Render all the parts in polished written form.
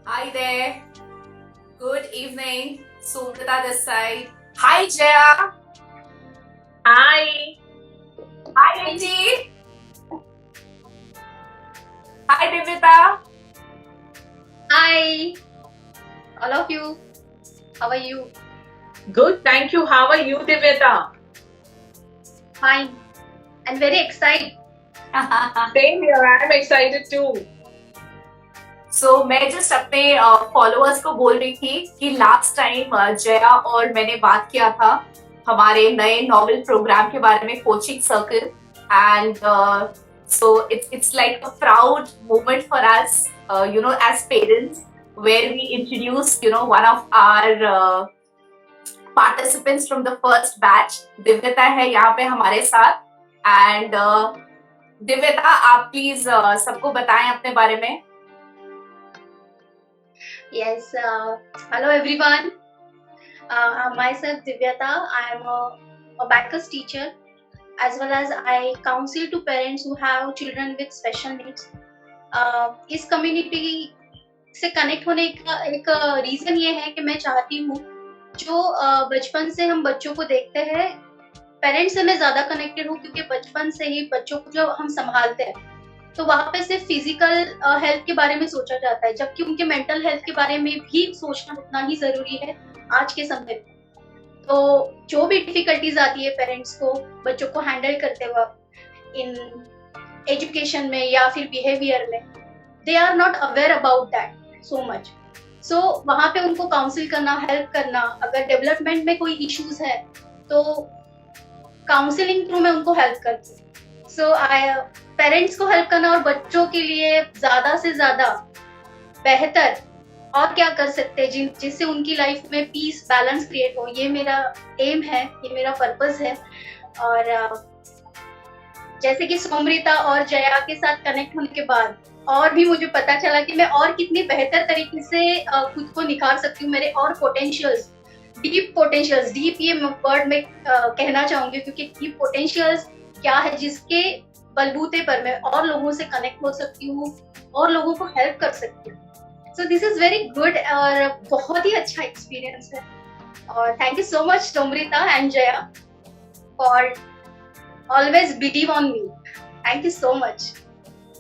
Hi there. Good evening. Sumrita this side. Hi Jaya. Hi. Hi Angie. Hi Divita. Hi, all of you. How are you? Good, thank you. How are you, Divita? Fine. And very excited. Same here. I'm excited too. So मैं just अपने followers को बोल रही थी कि last time Jaya और मैंने बात किया था हमारे नए नॉवल प्रोग्राम के बारे में coaching circle and so it's like a proud moment for us as parents where we introduce one of our participants from the first batch. दिव्यता है यहाँ पे हमारे साथ एंड दिव्यता आप प्लीज सबको बताएं अपने बारे में. Yes. Hello, everyone. Myself, Divyata. I am a backup teacher, as well as I counsel to parents who have children with special needs. इस कम्युनिटी से कनेक्ट होने का एक रीजन ये है कि मैं चाहती हूँ जो बचपन से हम बच्चों को देखते हैं, पेरेंट्स से मैं ज्यादा कनेक्टेड हूँ क्योंकि बचपन से ही बच्चों को जब हम संभालते हैं तो वहां पे सिर्फ फिजिकल हेल्थ के बारे में सोचा जाता है, जबकि उनके मेंटल हेल्थ के बारे में भी सोचना उतना ही जरूरी है आज के समय में. तो जो भी डिफिकल्टीज आती है पेरेंट्स को बच्चों को हैंडल करते वक्त इन एजुकेशन में या फिर बिहेवियर में, they are not aware about that so much. So वहां पे उनको काउंसिल करना, हेल्प करना, अगर डेवलपमेंट में कोई इश्यूज है तो काउंसलिंग थ्रू मैं उनको हेल्प करती हूँ. सो पेरेंट्स को हेल्प करना और बच्चों के लिए ज्यादा से ज्यादा बेहतर और क्या कर सकते हैं जिससे उनकी लाइफ में पीस बैलेंस क्रिएट हो, ये मेरा एम है, ये मेरा पर्पस है. और जैसे कि सोमृता और जया के साथ कनेक्ट होने के बाद और भी मुझे पता चला कि मैं और कितनी बेहतर तरीके से खुद को निखार सकती हूँ, मेरे और पोटेंशियल्स, डीप ये वर्ड में कहना चाहूंगी क्योंकि डीप पोटेंशियल्स क्या है जिसके बलबूते पर मैं और लोगों से कनेक्ट हो सकती हूँ और लोगों को हेल्प कर सकती हूँ. So this is very good और बहुत ही अच्छा एक्सपीरियंस है. और thank you so much Somrita and Jaya for always believe on me. Thank you so much.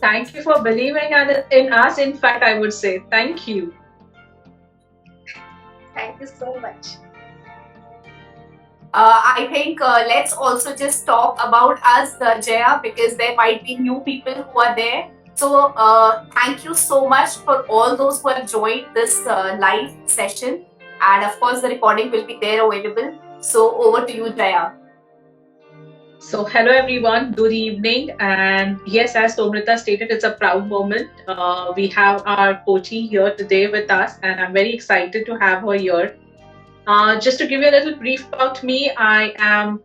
Thank you for believing in us. In fact, I would say thank you. Thank you so much. I think let's also just talk about us, Jaya, because there might be new people who are there. So thank you so much for all those who have joined this live session. And of course, the recording will be there available. So over to you, Jaya. So, hello everyone, good evening. And yes, as Somrita stated, it's a proud moment. We have our coachee here today with us, and I'm very excited to have her here. Just to give you a little brief about me, I am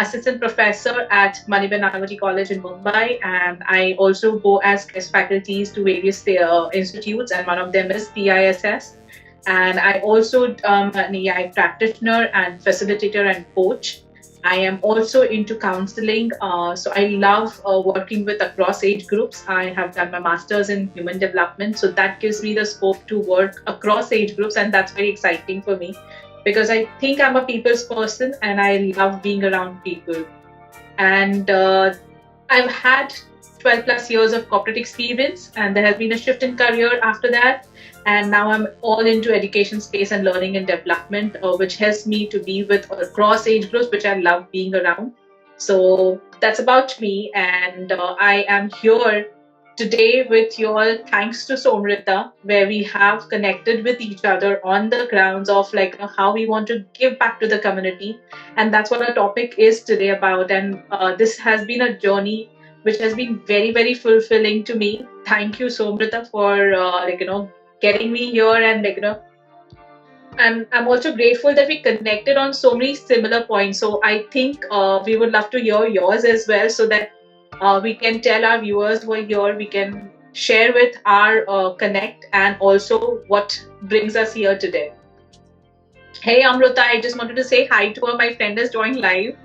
assistant professor at Maniben Nanavati College in Mumbai, and I also go as guest faculties to various institutes, and one of them is PISS. And I also am an AI practitioner and facilitator and coach. I am also into counseling, so I love working with across age groups. I have done my master's in human development, so that gives me the scope to work across age groups, and that's very exciting for me because I think I'm a people's person and I love being around people. And I've had 12 plus years of corporate experience, and there has been a shift in career after that. And now I'm all into education space and learning and development, which helps me to be with across age groups, which I love being around. So that's about me, and I am here today with you all thanks to Somrita, where we have connected with each other on the grounds of how we want to give back to the community, and that's what our topic is today about. And this has been a journey which has been very, very fulfilling to me. Thank you, Somrita, for getting me here, and and I'm also grateful that we connected on so many similar points. So I think we would love to hear yours as well, so that we can tell our viewers who are here, we can share with our connect and also what brings us here today. Hey Amrita, I just wanted to say hi to her. My friend has joined live.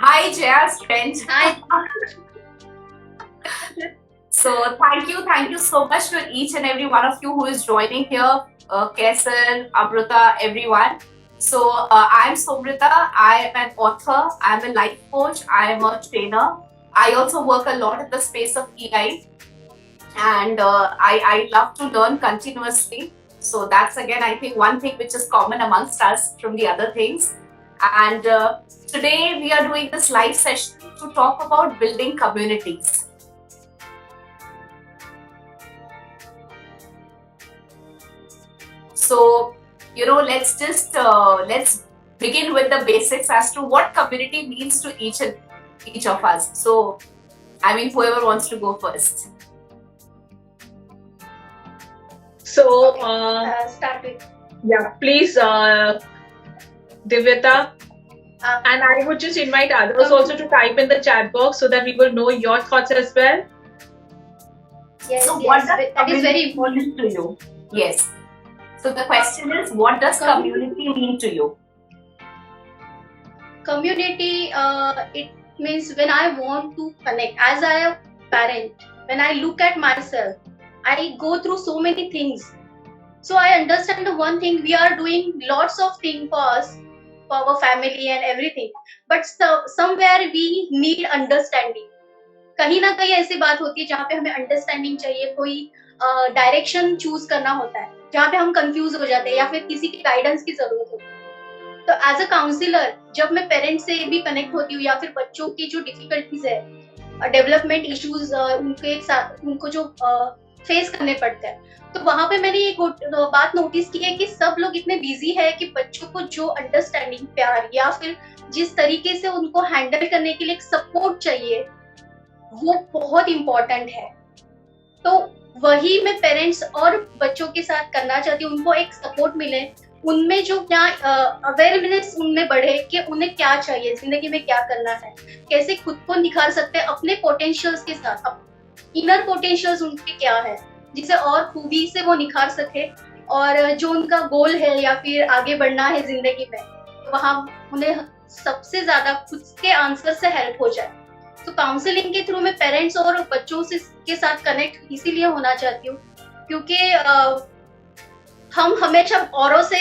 Hi, Jaya's friends. Hi. So thank you so much to each and every one of you who is joining here, Kaisar, Amrita, everyone. So I'm Somrita. I am an author. I'm a life coach. I am a trainer. I also work a lot in the space of EI, and I love to learn continuously. So that's again, I think, one thing which is common amongst us from the other things. And today we are doing this live session to talk about building communities. So, let's just let's begin with the basics as to what community means to each of us. So, I mean, whoever wants to go first. So, Start with. yeah, please, Divyata. And I would just invite others also to type in the chat box so that we will know your thoughts as well. Yes, So, yes, what does that is community very important. mean to you? Yes. So the question is, what does community mean to you? Community, it means when I want to connect. As I am parent, when I look at myself, I go through so many things. So I understand the one thing, we are doing lots of things for us, for our family and everything. But somewhere we need understanding. कहीं ना कहीं ऐसी बात होती है जहाँ पे हमें अंडरस्टैंडिंग चाहिए, कोई डायरेक्शन चूज करना होता है, जहाँ पे हम कंफ्यूज हो जाते हैं या फिर किसी की गाइडेंस की जरूरत होती है. तो एज अ काउंसलर जब मैं पेरेंट्स से भी कनेक्ट होती हूँ या फिर बच्चों की जो डिफिकल्टीज है, डेवलपमेंट इश्यूज उनके साथ उनको जो फेस करने पड़ते हैं, तो वहां पे मैंने एक बात नोटिस की है कि सब लोग इतने बिजी है कि बच्चों को जो अंडरस्टैंडिंग, प्यार या फिर जिस तरीके से उनको हैंडल करने के लिए एक सपोर्ट चाहिए, वो बहुत इम्पोर्टेंट है. तो वही मैं पेरेंट्स और बच्चों के साथ करना चाहती हूँ, उनको एक सपोर्ट मिले, उनमें जो क्या अवेयरनेस उनमें बढ़े कि उन्हें क्या चाहिए, जिंदगी में क्या करना है, कैसे खुद को निखार सकते हैं अपने पोटेंशियल्स के साथ, इनर पोटेंशियल्स उनके क्या है जिसे और खूबी से वो निखार सके, और जो उनका गोल है या फिर आगे बढ़ना है जिंदगी में, वहां उन्हें सबसे ज्यादा खुद के आंसर से हेल्प हो जाए. तो काउंसलिंग के थ्रू मैं पेरेंट्स और बच्चों से के साथ कनेक्ट इसीलिए होना चाहती हूँ क्योंकि हम हमेशा औरों से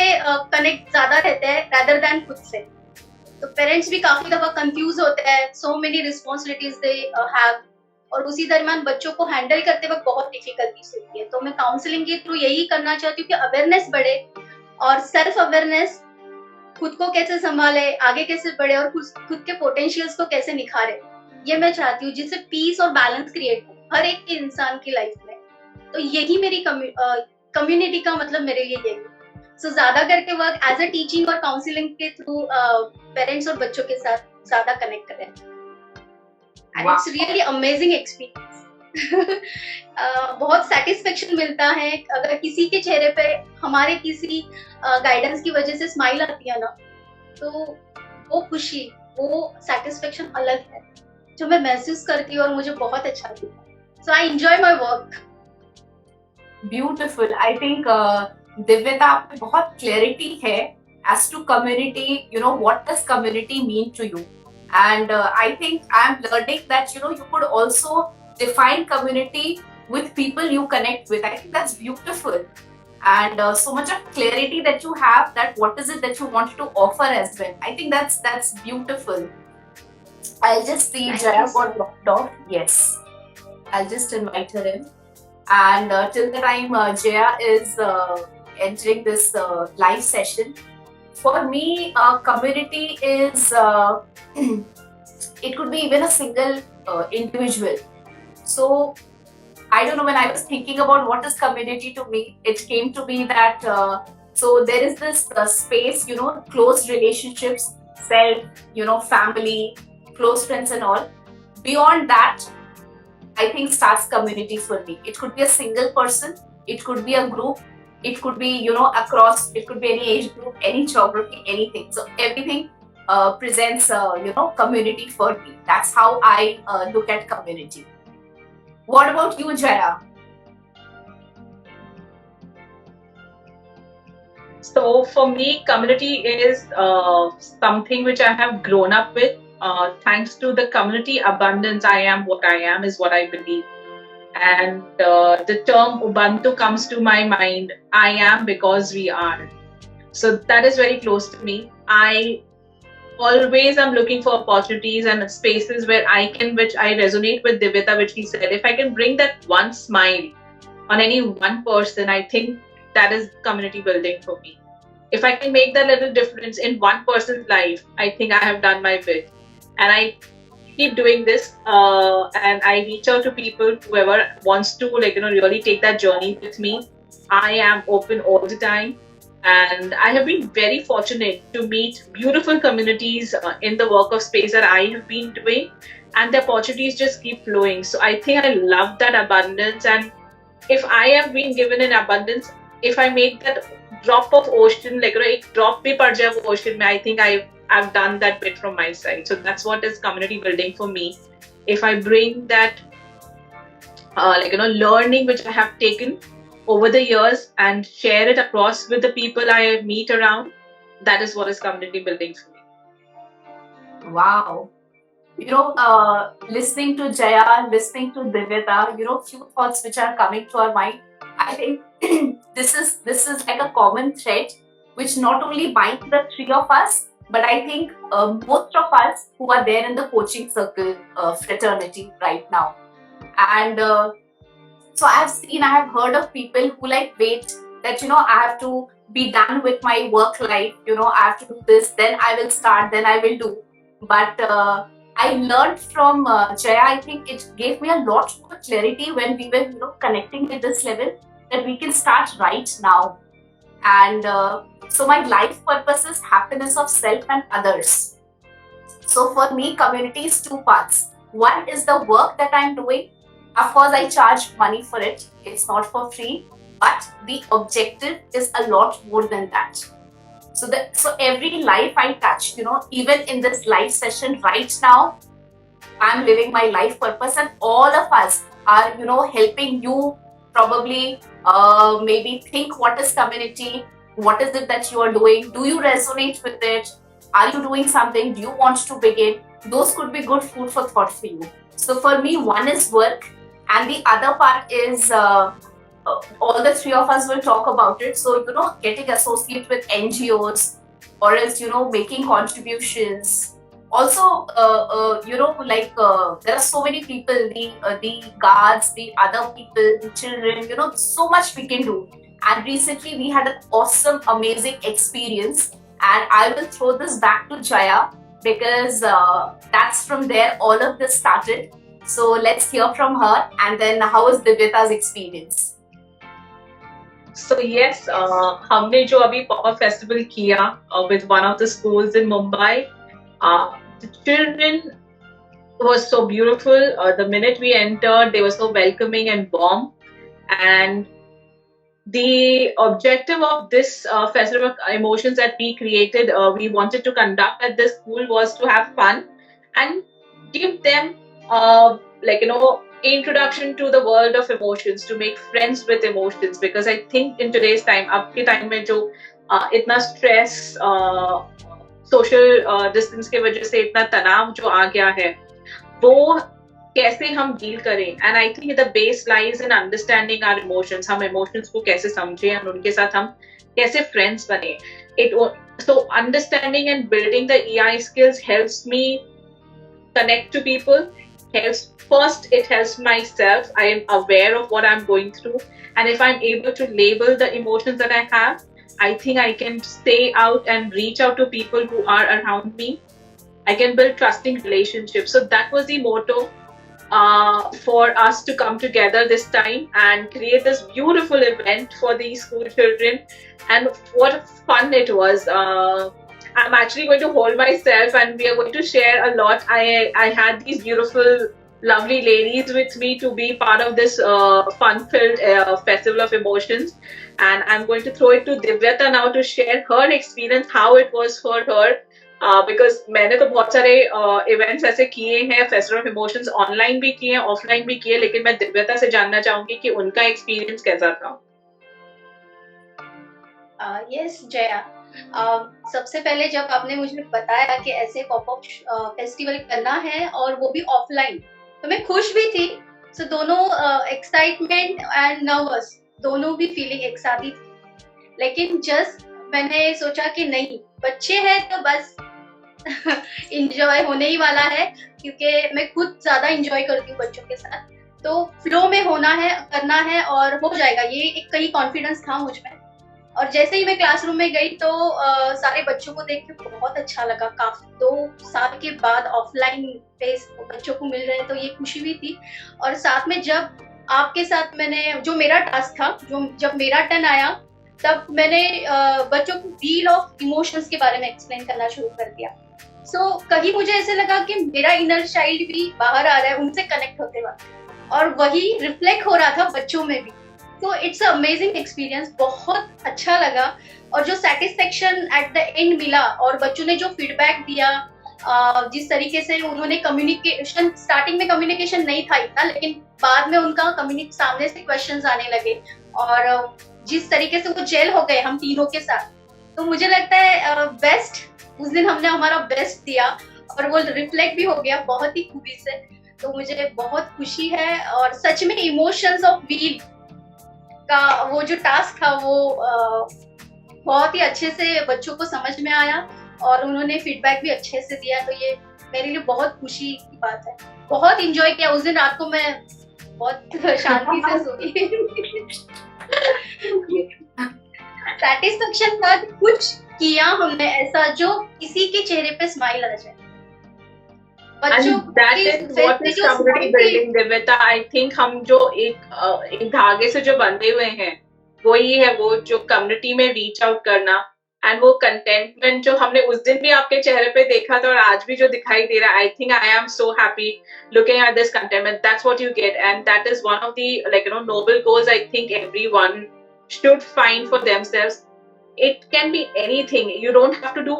कनेक्ट ज्यादा रहते हैं rather than खुद से. तो पेरेंट्स भी काफी दफा कंफ्यूज होते हैं, so many responsibilities they have, और उसी दरमियान बच्चों को हैंडल करते वक्त बहुत डिफिकल्टीज होती है. तो मैं काउंसलिंग के थ्रू यही करना चाहती हूँ कि अवेयरनेस बढ़े और सेल्फ अवेयरनेस, खुद को कैसे संभाले, आगे कैसे बढ़े और खुद के पोटेंशियल्स को कैसे निखारे, ये मैं चाहती हूँ, जिससे पीस और बैलेंस क्रिएट हो हर एक के इंसान की लाइफ में. तो यही मेरी कम्युनिटी का मतलब मेरे लिए यही. सो ज्यादा करके वर्क एज अ टीचिंग और काउंसलिंग के थ्रू पेरेंट्स और बच्चों के साथ ज्यादा कनेक्ट करें. And it's really amazing experience. बहुत सेटिस्फेक्शन मिलता है अगर किसी के चेहरे पे हमारे किसी गाइडेंस की वजह से स्माइल आती है ना, तो वो खुशी, वो सेटिस्फेक्शन अलग है जो मैं महसूस करती हूँ और मुझे बहुत अच्छा लगता है. So I enjoy my work. Beautiful. I think Divyata, आप में बहुत क्लैरिटी है as to community, what does community mean to you. And I think I'm learning that you could also define community with people you connect with. I think that's beautiful, and so much of clarity that you have, that what is it that you want to offer as well. I think that's beautiful. I'll just see Jaya got locked off. Yes, I'll just invite her in, and till the time Jaya is entering this live session, for me community is it could be even a single individual. So I don't know, when I was thinking about what is community to me, it came to me that so there is this space, close relationships, self, family, close friends and all. Beyond that, I think starts community for me. It could be a single person, it could be a group, it could be across, it could be any age group, any geography, anything. So everything presents community for me. That's how I look at community. What about you, Jaya? So for me, community is something which I have grown up with. Thanks to the community abundance, I am what I am, is what I believe. And the term Ubuntu comes to my mind. I am because we are. So that is very close to me. I always am looking for opportunities and spaces where which I resonate with Divyata, which he said, if I can bring that one smile on any one person, I think that is community building for me. If I can make that little difference in one person's life, I think I have done my bit. And I keep doing this, and I reach out to people, whoever wants to, really take that journey with me. I am open all the time. And I have been very fortunate to meet beautiful communities in the work of space that I have been doing, and the opportunities just keep flowing. So I think I love that abundance. And if I have been given an abundance, if I make that drop of ocean, एक drop भी पड़ जाए वो ocean में, I think I've done that bit from my side. So that's what is community building for me. If I bring that, learning which I have taken over the years and share it across with the people I meet around, that is what is community building for me. Wow. Listening to Jaya, listening to Divyata, few thoughts which are coming to our mind. I think this is like a common thread which not only binds the three of us, but I think most of us who are there in the coaching circle fraternity right now. And so I have heard of people who wait that, I have to be done with my work life, I have to do this, then I will start, then I will do. But I learned from Jaya, I think it gave me a lot more clarity when we were, connecting with this level, that we can start right now. And so my life purpose is happiness of self and others. So for me, community is two parts. One is the work that I'm doing. Of course, I charge money for it. It's not for free, but the objective is a lot more than that. So every life I touch, even in this live session right now, I'm living my life purpose, and all of us are, helping you probably maybe think what is community, what is it that you are doing, do you resonate with it, are you doing something, do you want to begin? Those could be good food for thought for you. So for me, one is work, and the other part is all the three of us will talk about it. So, getting associated with NGOs, or else, making contributions. Also, there are so many people, the guards, the other people, the children, so much we can do. And recently we had an awesome, amazing experience. And I will throw this back to Jaya, because that's from there all of this started. So let's hear from her, and then how was Divyata's experience? So yes, हमने जो अभी pop-up festival किया with one of the schools in Mumbai, the children was so beautiful. The minute we entered, they were so welcoming and warm. And the objective of this festival of emotions that we created, we wanted to conduct at this school, was to have fun and give them introduction to the world of emotions, to make friends with emotions. Because I think in today's time, अब के time में जो इतना stress, social distance के वजह से इतना तनाव जो आ गया है, वो कैसे हम deal करें. And I think the base lies in understanding our emotions. हम emotions को कैसे समझें और उनके साथ हम कैसे friends बने. So understanding and building the EI skills helps me connect to people. It helps myself. I am aware of what I'm going through, and if I'm able to label the emotions that I have, I think I can stay out and reach out to people who are around me. I can build trusting relationships. So that was the motto for us to come together this time and create this beautiful event for these school children. And what fun it was. I'm actually going to hold myself, and we are going to share a lot. I had these beautiful, lovely ladies with me to be part of this fun-filled festival of emotions. And I'm going to throw it to Divyata now to share her experience, how it was for her. Because मैंने तो बहुत सारे events ऐसे किए हैं, festival of emotions online भी किए हैं, offline भी किए, लेकिन मैं दिव्यता से जानना चाहूंगी कि उनका experience कैसा था. Yes, Jaya. सबसे पहले जब आपने मुझे बताया कि ऐसे पॉपअप फेस्टिवल करना है और वो भी ऑफलाइन, तो मैं खुश भी थी सो दोनों एक्साइटमेंट एंड नर्वस दोनों भी फीलिंग एक साथ ही थी। लेकिन जस्ट मैंने सोचा कि नहीं, बच्चे हैं तो बस इंजॉय होने ही वाला है, क्योंकि मैं खुद ज्यादा इंजॉय करती हूँ बच्चों के साथ। तो फ्लो में होना है, करना है और हो जाएगा, ये एक कई कॉन्फिडेंस था मुझ में। और जैसे ही मैं क्लासरूम में गई तो सारे बच्चों को देख के बहुत अच्छा लगा। काफी 2 साल के बाद ऑफलाइन फेस बच्चों को मिल रहे हैं, तो ये खुशी भी थी। और साथ में जब आपके साथ मैंने, जो मेरा टास्क था, जो जब मेरा टर्न आया, तब मैंने बच्चों को व्हील ऑफ इमोशंस के बारे में एक्सप्लेन करना शुरू कर दिया। सो कहीं मुझे ऐसे लगा कि मेरा इनर चाइल्ड भी बाहर आ रहा है उनसे कनेक्ट होते वक्त, और वही रिफ्लेक्ट हो रहा था बच्चों में भी। तो इट्स अमेजिंग एक्सपीरियंस, बहुत अच्छा लगा। और जो सेटिस्फेक्शन एट द एंड मिला, और बच्चों ने जो फीडबैक दिया, जिस तरीके से उन्होंने कम्युनिकेशन, स्टार्टिंग में कम्युनिकेशन नहीं था इतना, लेकिन बाद में उनका सामने से क्वेश्चंस आने लगे, और जिस तरीके से वो जेल हो गए हम तीनों के साथ, तो मुझे लगता है बेस्ट, उस दिन हमने हमारा बेस्ट दिया और वो रिफ्लेक्ट भी हो गया बहुत ही खूबी से। तो मुझे बहुत खुशी है, और सच में इमोशंस ऑफ व्हील का वो जो टास्क था वो बहुत ही अच्छे से बच्चों को समझ में आया, और उन्होंने फीडबैक भी अच्छे से दिया। तो ये मेरे लिए बहुत खुशी की बात है। बहुत इंजॉय किया उस दिन, रात को मैं बहुत शांति से सोई। सेटिस्फेक्शन था कि कुछ किया हमने ऐसा जो किसी के चेहरे पे स्माइल आ जाए। And that is what is community building, दिव्यता। I think हम जो एक धागे से जो बंधे हुए हैं, वही है वो जो कम्युनिटी में रीच आउट करना, एंड वो कंटेंटमेंट जो हमने उस दिन भी आपके चेहरे पे देखा था और आज भी जो दिखाई दे रहा है। I think I am so happy looking at this contentment. That's what you get, and that is one of the, like, noble goals I think everyone should find for themselves. It can be anything. You don't have to do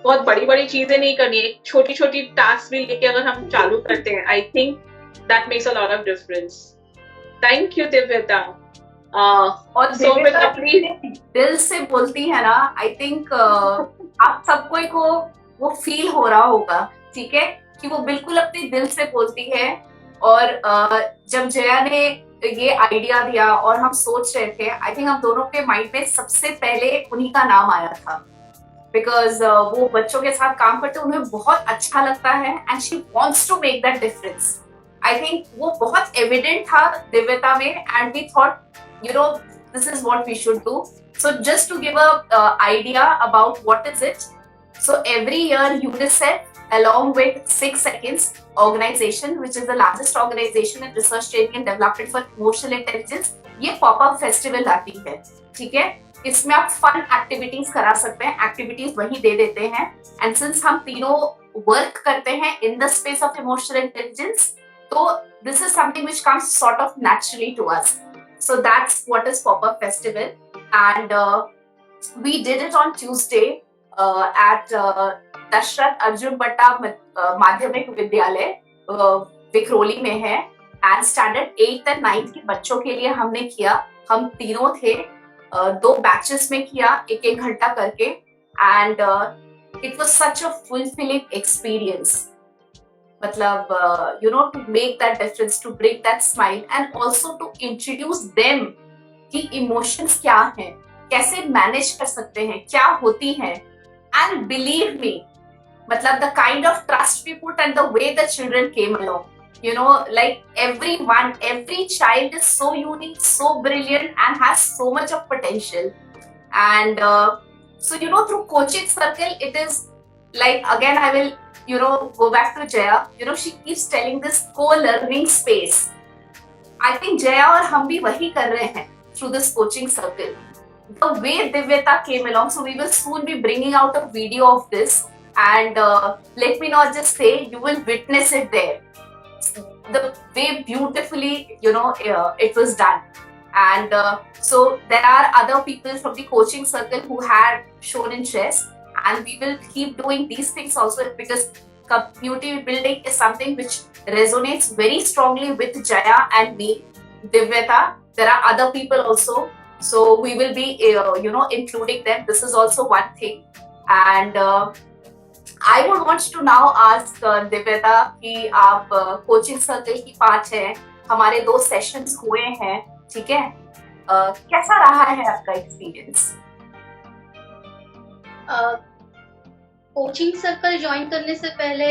बहुत बड़ी बड़ी चीजें नहीं करनी है, छोटी छोटी task भी लेके अगर हम चालू करते हैं, I think that makes a lot of difference. Thank you दिव्यता। और दिव्यता अपनी दिल से बोलती है ना, आई थिंक आप सबको को वो फील हो रहा होगा, ठीक है, कि वो बिल्कुल अपने दिल से बोलती है। और जब जया ने ये आइडिया दिया और हम सोच रहे थे, आई थिंक हम दोनों के माइंड में सबसे पहले उन्हीं का नाम आया था, बिकॉज वो बच्चों के साथ काम करते उन्हें बहुत अच्छा लगता है, and she wants to make that difference. I think वो बहुत एविडेंट था दिव्यता में, and we thought this is what we should do. So just to give a idea about what is it, so every year UNICEF along with 6 Seconds organization, which is the largest organization in research, training and development for emotional intelligence, ये popup festival लाती है, ठीक है। इसमें आप fun activities करा सकते हैं, एक्टिविटीज वही दे देते हैं, एंड सिंस हम तीनों वर्क करते हैं in the space of emotional intelligence, तो this is something which comes sort of naturally to us. So that's what is popup festival, and we did it on Tuesday at Dashrath Arjun Batta माध्यमिक विद्यालय विक्रोली में है, and standard 8th and 9th के बच्चों के लिए हमने किया। हम तीनों थे, 2 बैचेस में किया, 1-1 घंटा करके, and it was such a fulfilling experience. मतलब to make that difference, to break that smile, and also to introduce them कि इमोशंस क्या हैं, कैसे मैनेज कर सकते हैं, क्या होती हैं, एंड बिलीव मी, मतलब the kind of trust we put and the way the children came along, like everyone, every child is so unique, so brilliant, and has so much of potential. And so through coaching circle, it is like, again I will go back to Jaya. She keeps telling this co-learning space. I think Jaya और हम भी वही कर रहे हैं through this coaching circle. The way Divyata came along, so we will soon be bringing out a video of this. And let me not just say, you will witness it there, the way beautifully it was done. And so there are other people from the coaching circle who had shown interest, and we will keep doing these things also, because community building is something which resonates very strongly with Jaya and me, Divyata. There are other people also, so we will be including them. This is also one thing. And I would want to now ask Divyata कि आप coaching circle की part है, हमारे 2 sessions हुए हैं, ठीक है? कैसा रहा है आपका एक्सपीरियंस? कोचिंग सर्कल ज्वाइन करने से पहले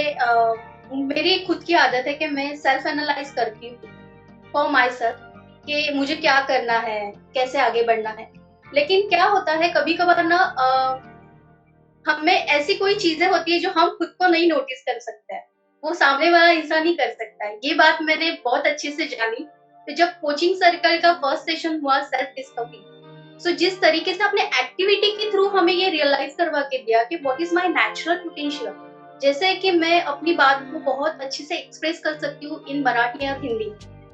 मेरी खुद की आदत है कि मैं सेल्फ एनालाइज करती हूँ फॉर माई सेल्फ कि मुझे क्या करना है, कैसे आगे बढ़ना है। लेकिन क्या होता है कभी कभार ना हमें ऐसी कोई चीजें होती है जो हम खुद को नहीं नोटिस कर सकते हैं, वो सामने वाला इंसान ही कर सकता है। ये बात मैंने बहुत अच्छे से जानी तो जब कोचिंग सर्कल का फर्स्ट सेशन हुआ सेल्फ डिस्कवरी। सो जिस तरीके से आपने एक्टिविटी के थ्रू हमें ये रियलाइज करवा के दिया कि what is my natural potential, जैसे कि मैं अपनी बात को बहुत अच्छे से एक्सप्रेस कर सकती हूँ इन मराठी या हिंदी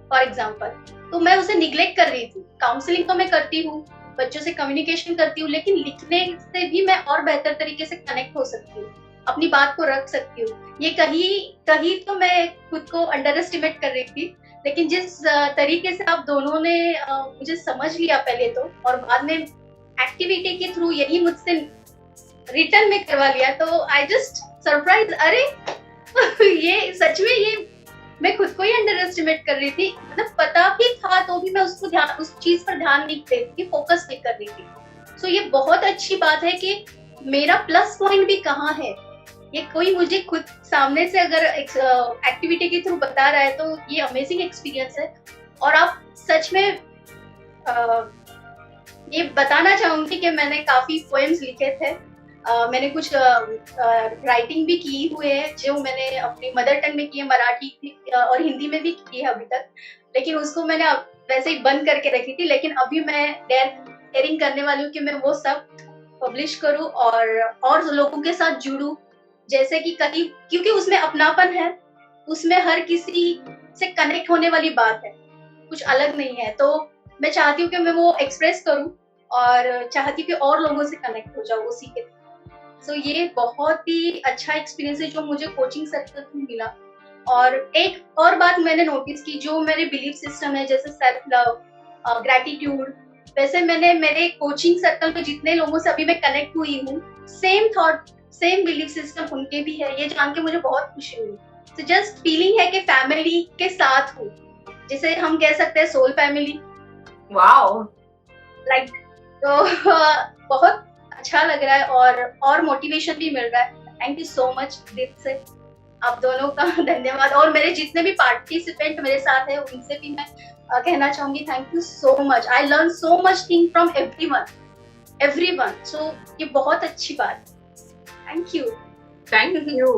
फॉर एग्जाम्पल, तो मैं उसे निग्लेक्ट कर रही थी। काउंसलिंग तो मैं करती हूँ, बच्चों से कम्युनिकेशन करती हूँ, लेकिन लिखने से भी मैं और बेहतर तरीके से कनेक्ट हो सकती हूँ, अपनी बात को रख सकती हूँ। ये कहीं तो मैं खुद को अंडर एस्टिमेट कर रही थी, लेकिन जिस तरीके से आप दोनों ने मुझे समझ लिया पहले तो, और बाद में एक्टिविटी के थ्रू यही मुझसे रिटर्न में करवा लिया, तो आई जस्ट सरप्राइज। अरे ये सच में ये मैं खुद को ही अंडर एस्टिमेट कर रही थी, मतलब पता भी था तो भी मैं उस चीज पर ध्यान नहीं दे रही थी, फोकस नहीं कर रही थी। सो ये बहुत अच्छी बात है कि मेरा प्लस पॉइंट भी कहाँ है, ये कोई मुझे खुद सामने से अगर एक्टिविटी के थ्रू बता रहा है तो ये अमेजिंग एक्सपीरियंस है। और आप सच में ये बताना चाहूंगी कि मैंने काफी पोएम्स लिखे थे, मैंने कुछ राइटिंग भी की हुए है जो मैंने अपनी मदर टंग में की है, मराठी और हिंदी में भी की है अभी तक, लेकिन उसको मैंने वैसे ही बंद करके रखी थी। लेकिन अभी मैं डेयरिंग करने वाली हूँ कि मैं वो सब पब्लिश करूँ और लोगों के साथ जुड़ूं, जैसे कि कहीं, क्योंकि उसमें अपनापन है, उसमें हर किसी से कनेक्ट होने वाली बात है, कुछ अलग नहीं है। तो मैं चाहती हूँ कि मैं वो एक्सप्रेस करूँ और चाहती हूँ कि और लोगों से कनेक्ट हो जाऊँ उसी के। सो ये बहुत ही अच्छा एक्सपीरियंस है जो मुझे कोचिंग सर्कल में मिला। और एक और बात मैंने नोटिस की, जो मेरे बिलीफ सिस्टम है जैसे सेल्फ लव, ग्रैटिट्यूड, वैसे मैंने मेरे कोचिंग सर्कल में जितने लोगों से अभी मैं कनेक्ट हुई हूँ, same thought same belief system उनके भी है। ये जान के मुझे बहुत खुशी हुई। तो जस्ट फीलिंग है कि फैमिली के साथ हूँ, जिसे हम कह सकते हैं सोल फैमिली। वाओ, लाइक तो बहुत अच्छा लग रहा है और मोटिवेशन भी मिल रहा है। थैंक यू सो मच दिल से आप दोनों का धन्यवाद। और मेरे जितने भी पार्टिसिपेंट मेरे साथ है उनसे भी मैं कहना चाहूंगी thank you so much. I learn so much thing from everyone. So ये बहुत अच्छी बात। Thank you. Thank you.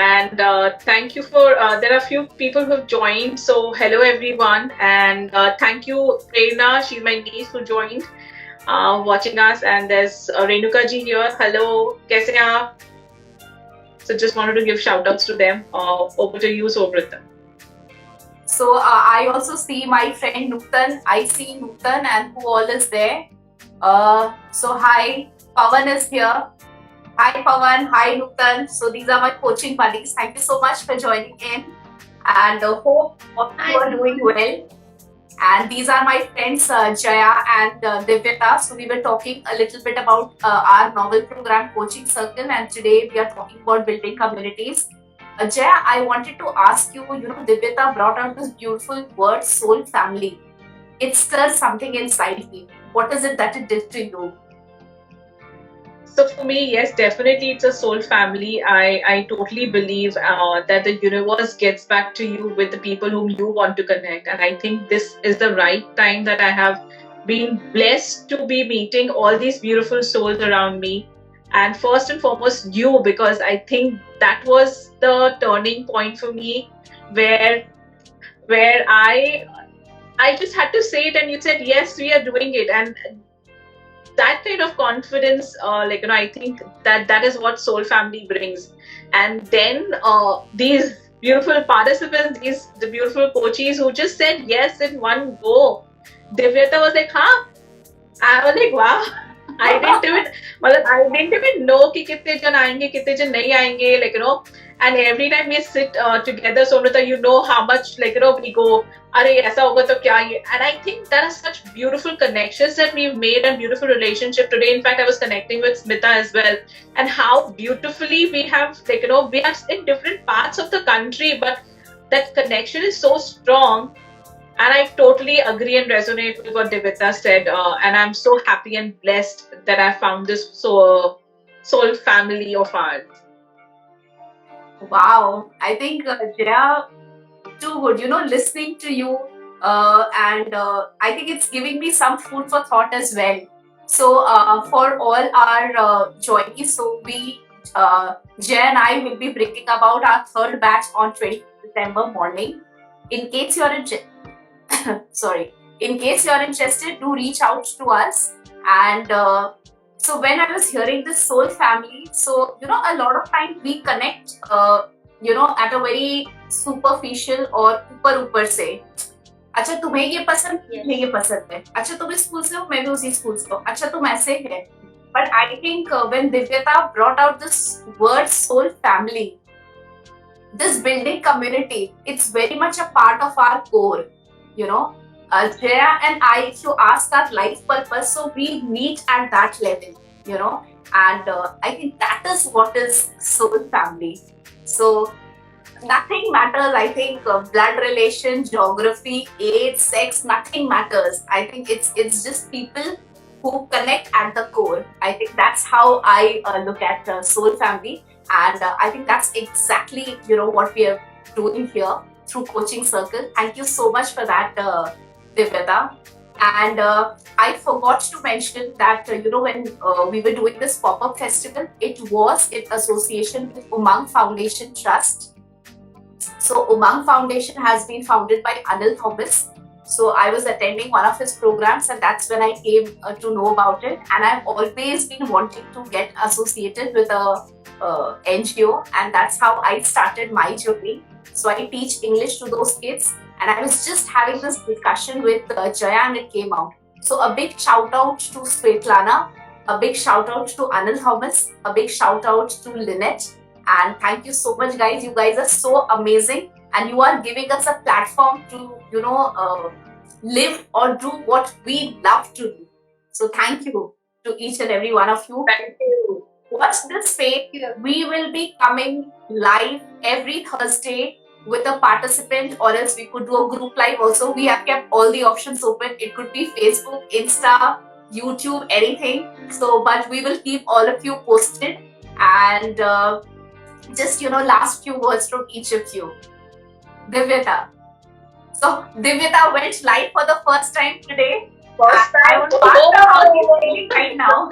And thank you for, there are a few people who have joined. So hello everyone. And thank you Prerna, she's my niece who joined watching us. And there's Renuka ji here. Hello, kaise hain aap? So just wanted to give shout outs to them. Over to you, Somrita. So I also see my friend Nutan. I see Nutan and who all is there. So hi, Pawan is here. Hi Pawan, hi Nutan. So these are my coaching buddies. Thank you so much for joining in, and hope you are doing well. And these are my friends Jaya and Divyata. So we were talking a little bit about our novel program Coaching Circle, and today we are talking about building communities. Jaya, I wanted to ask you, Divyata brought out this beautiful word soul family. It stirs something inside me. What is it that it did to you? So for me, yes, definitely it's a soul family. I totally believe that the universe gets back to you with the people whom you want to connect. And I think this is the right time that I have been blessed to be meeting all these beautiful souls around me. And first and foremost, you, because I think that was the turning point for me where I just had to say it and you said, yes, we are doing it. And that kind of confidence, I think that is what Soul Family brings. And then these beautiful participants, the beautiful coaches who just said yes in one go. Divyata was like, huh? I was like, wow. I didn't even know कि कितने जन आएंगे, कितने जन नहीं आएंगे, and every time we sit together, Somrita, you know how much, we go, अरे ऐसा होगा तो क्या ये, and I think there are such beautiful connections that we've made and beautiful relationship today. In fact, I was connecting with Smita as well, and how beautifully we have, we are in different parts of the country, but that connection is so strong. And I totally agree and resonate with what Divita said. And I'm so happy and blessed that I found this soul family of ours. Wow, I think Jaya, too good. Listening to you, and I think it's giving me some food for thought as well. So for all our joinees, so Jay and I will be bringing about our third batch on 20th December morning. In case you're in case you're interested, do reach out to us. And so when I was hearing this soul family, so a lot of times we connect, at a very superficial or ऊपर से. अच्छा तुम्हें ये पसंद, मुझे ये पसंद है. अच्छा तुम इस स्कूल से हो, मैं भी उसी स्कूल से हूँ. अच्छा तुम ऐसे है. But I think when Divyata brought out this word soul family, this building community, it's very much a part of our core. Jaya and I, if you ask our life purpose, so we meet at that level, and I think that is what is soul family. So nothing matters. I think blood relation, geography, age, sex, nothing matters. I think it's just people who connect at the core. I think that's how I look at soul family, and I think that's exactly what we are doing here through Coaching Circle. Thank you so much for that, Divyata. And I forgot to mention that when we were doing this pop-up festival, it was in association with Umang Foundation Trust. So Umang Foundation has been founded by Anil Thomas. So I was attending one of his programs, and that's when I came to know about it. And I've always been wanting to get associated with a NGO, and that's how I started my journey. So I teach English to those kids, and I was just having this discussion with Jaya, and it came out. So a big shout out to Svetlana, a big shout out to Anil Thomas, a big shout out to Lynette, and thank you so much, guys. You guys are so amazing, and you are giving us a platform to live or do what we love to do. So thank you to each and every one of you. Thank you. Watch this space. We will be coming live every Thursday with a participant, or else we could do a group live also. We have kept all the options open. It could be Facebook, Insta, YouTube, anything. So, but we will keep all of you posted. And just last few words from each of you. Divyata. So Divyata went live for the first time today. First time. I want to ask her how she's feeling right now.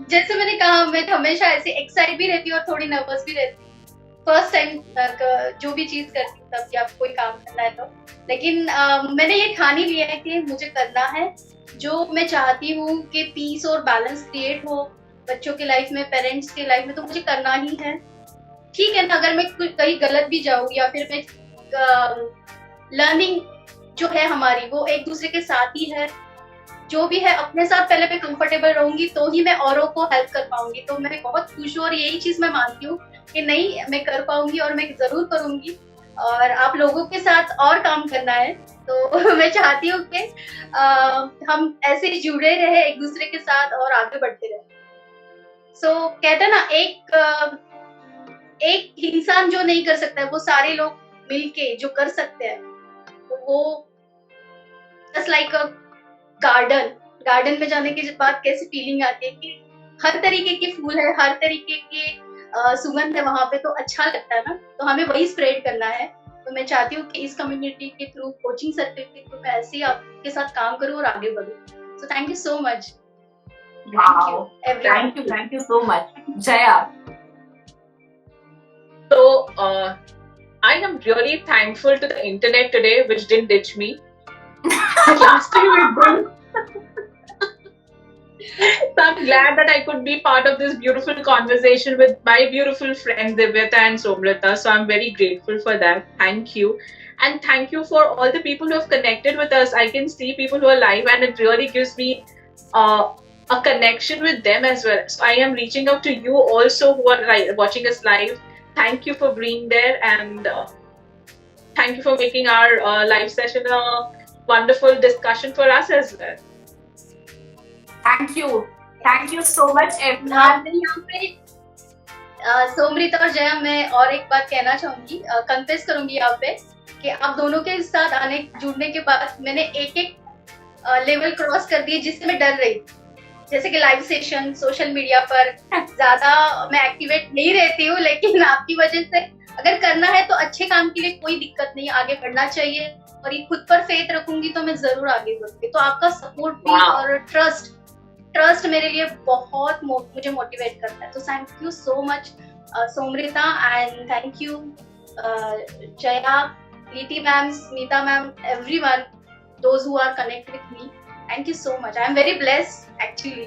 जैसे मैंने कहा, मैं हमेशा ऐसे excite भी रहती हूँ और थोड़ी नर्वस भी रहती हूँ फर्स्ट टाइम जो भी चीज करती हूँ तब, या कोई काम करना है तो. लेकिन मैंने ये ठान ही लिया है कि मुझे करना है जो मैं चाहती हूँ, कि पीस और बैलेंस क्रिएट हो बच्चों के लाइफ में, पेरेंट्स के लाइफ में, तो मुझे करना ही है. ठीक है ना, अगर मैं कहीं गलत भी जाऊँ, या फिर मैं लर्निंग जो है हमारी वो एक दूसरे के साथ ही है. जो भी है अपने साथ पहले मैं कंफर्टेबल रहूंगी तो ही मैं औरों को हेल्प कर पाऊंगी. तो मैं बहुत खुश हूँ और यही चीज मैं मानती हूँ कि नहीं, मैं कर पाऊंगी और मैं जरूर करूंगी. और आप लोगों के साथ और काम करना है, तो मैं चाहती हूँ कि हम ऐसे जुड़े रहे एक दूसरे के साथ और आगे बढ़ते रहे. सो कहते हैं ना, एक इंसान जो नहीं कर सकता है वो सारे लोग मिलके जो कर सकते हैं, तो वो जस्ट लाइक अ गार्डन में जाने के बाद कैसी फीलिंग आती है कि हर तरीके के फूल है, हर तरीके के सुगंध है वहां पे, तो अच्छा लगता है ना. तो हमें वही स्प्रेड करना है. तो मैं चाहती हूँ कि इस कम्युनिटी के थ्रू, कोचिंग सर्कल के थ्रू मैं ऐसे ही आपके साथ काम करूँ और आगे बढ़ूँ. So thank you so much. Wow. Thank you so much. Jaya. So, I am really thankful to the internet today, which didn't ditch me. Last time it did. So I'm glad that I could be part of this beautiful conversation with my beautiful friends Divyata and Somrita. So I'm very grateful for that. Thank you. And thank you for all the people who have connected with us. I can see people who are live, and it really gives me a connection with them as well. So I am reaching out to you also who are watching us live. Thank you for being there, and thank you for making our live session a wonderful discussion for us as well. Thank you so much everyone. आपने यहाँ पे सोमृता और जया, मैं और एक बात कहना चाहूंगी, कन्फेस करूंगी यहाँ पे कि आप दोनों के साथ जुड़ने के बाद मैंने एक लेवल क्रॉस कर दिए जिससे मैं डर रही थी। जैसे कि लाइव सेशन, सोशल मीडिया पर ज्यादा मैं एक्टिवेट नहीं रहती हूँ, लेकिन आपकी वजह से अगर करना है तो अच्छे काम के लिए कोई दिक्कत नहीं, आगे बढ़ना चाहिए। और ये खुद पर फेथ रखूंगी तो मैं जरूर आगे बढ़ूंगी। तो आपका सपोर्ट भी और ट्रस्ट मेरे लिए बहुत मुझे मोटिवेट करता है। तो thank you so much Somrita, and thank you Jaya, Liti ma'am, Smita ma'am, everyone, those who are connected with me. Thank you so much. I am very blessed actually.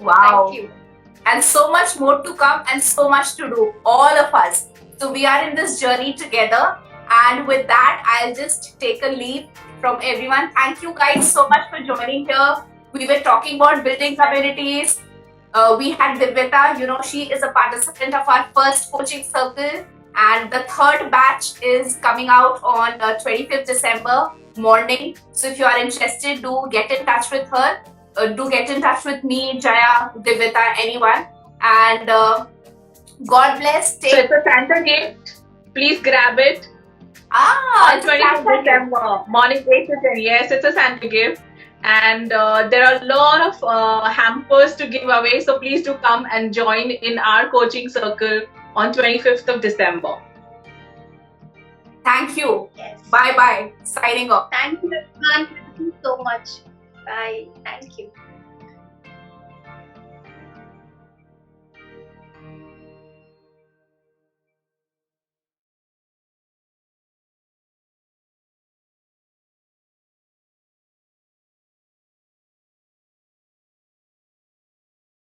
Wow. Thank you. And so much more to come and so much to do, all of us. So we are in this journey together, and with that I'll just take a leave from everyone. Thank you guys so much for joining here. We were talking about building communities. We had Divyata, she is a participant of our first coaching circle, and the third batch is coming out on 25th December morning. So if you are interested, do get in touch with her. Do get in touch with me, Jaya, Divyata, anyone. And God bless. So it's a Santa gift. Please grab it. On 25th December, morning 8 to 10. Yes, it's a Santa gift. And there are a lot of hampers to give away. So please do come and join in our coaching circle on 25th of December. Thank you. Yes. Bye bye. Signing off. Thank you everyone. Thank you so much. Bye. Thank you.